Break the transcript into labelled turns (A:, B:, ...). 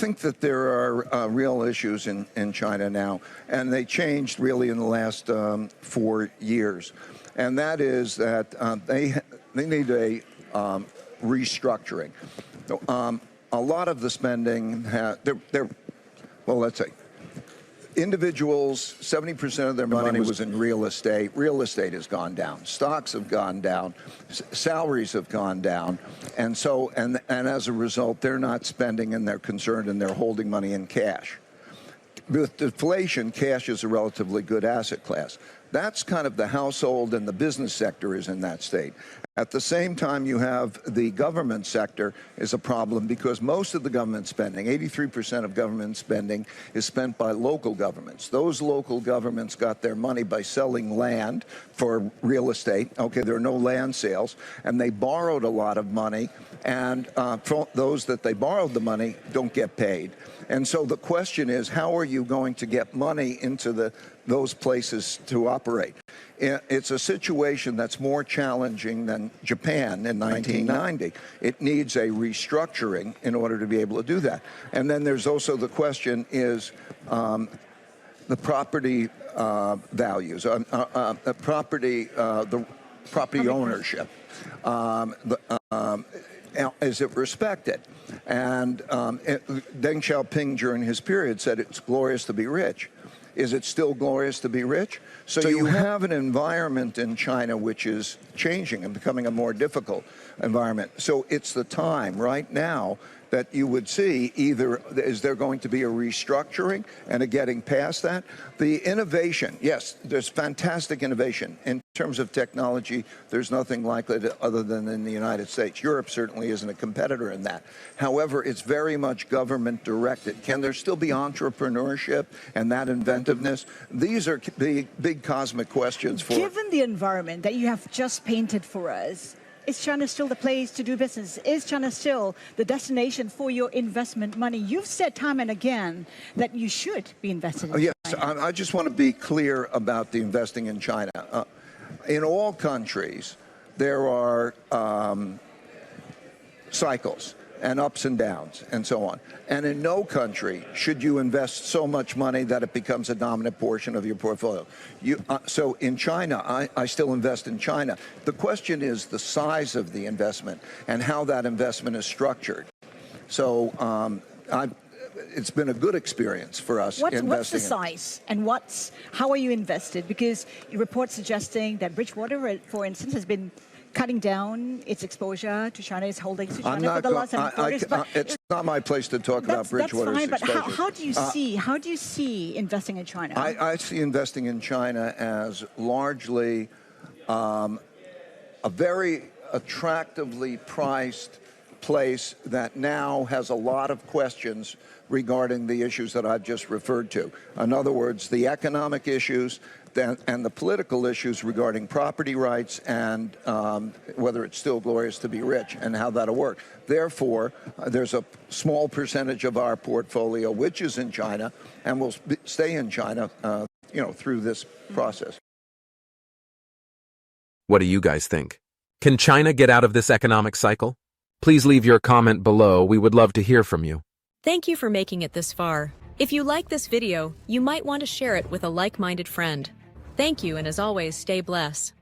A: think that there are real issues in China now, and they changed really in the last 4 years. And that is that they need a restructuring. A lot of the spending, well, let's say, individuals, 70% of their money was in real estate. Real estate has gone down. Stocks have gone down. Salaries have gone down. And so, and as a result, they're not spending and they're concerned and they're holding money in cash. With deflation, cash is a relatively good asset class. That's kind of the household and the business sector is in that state. At the same time, you have the government sector is a problem because most of the government spending, 83% of government spending, is spent by local governments. Those local governments got their money by selling land for real estate. Okay, there are no land sales, and they borrowed a lot of money, and those that they borrowed the money don't get paid. And so the question is, how are you going to get money into those places to operate? It's a situation that's more challenging than Japan in 1990. It needs a restructuring in order to be able to do that. And then there's also the question is the property values, the property ownership. Is it respected? And Deng Xiaoping during his period said it's glorious to be rich. Is it still glorious to be rich? So you have an environment in China which is changing and becoming a more difficult environment. So it's the time right now that you would see either is there going to be a restructuring and a getting past that. The innovation, yes, there's fantastic innovation. In terms of technology, there's nothing like it other than in the United States. Europe certainly isn't a competitor in that. However, it's very much government directed. Can there still be entrepreneurship and that inventiveness? These are big cosmic questions for...
B: Given the environment that you have just painted for us, is China still the place to do business? Is China still the destination for your investment money? You've said time and again that you should be invested in
A: Yes,
B: China.
A: I just want to be clear about the investing in China. In all countries, there are cycles and ups and downs and so on. And in no country should you invest so much money that it becomes a dominant portion of your portfolio. So in China, I still invest in China. The question is the size of the investment and how that investment is structured. So it's been a good experience for us.
B: What's the size and how are you invested? Because your report suggesting that Bridgewater, for instance, has been cutting down its exposure to China, its holdings to China for the last 7 quarters.
A: It's not my place to talk about Bridgewater's
B: exposure. That's fine, but how do you see investing in China?
A: I see investing in China as largely a very attractively priced place that now has a lot of questions regarding the issues that I've just referred to. In other words, the economic issues and the political issues regarding property rights and whether it's still glorious to be rich and how that'll work. Therefore, there's a small percentage of our portfolio which is in China and will stay in China, through this process.
C: What do you guys think? Can China get out of this economic cycle? Please leave your comment below. We would love to hear from you.
D: Thank you for making it this far. If you like this video, you might want to share it with a like-minded friend. Thank you, and as always, stay blessed.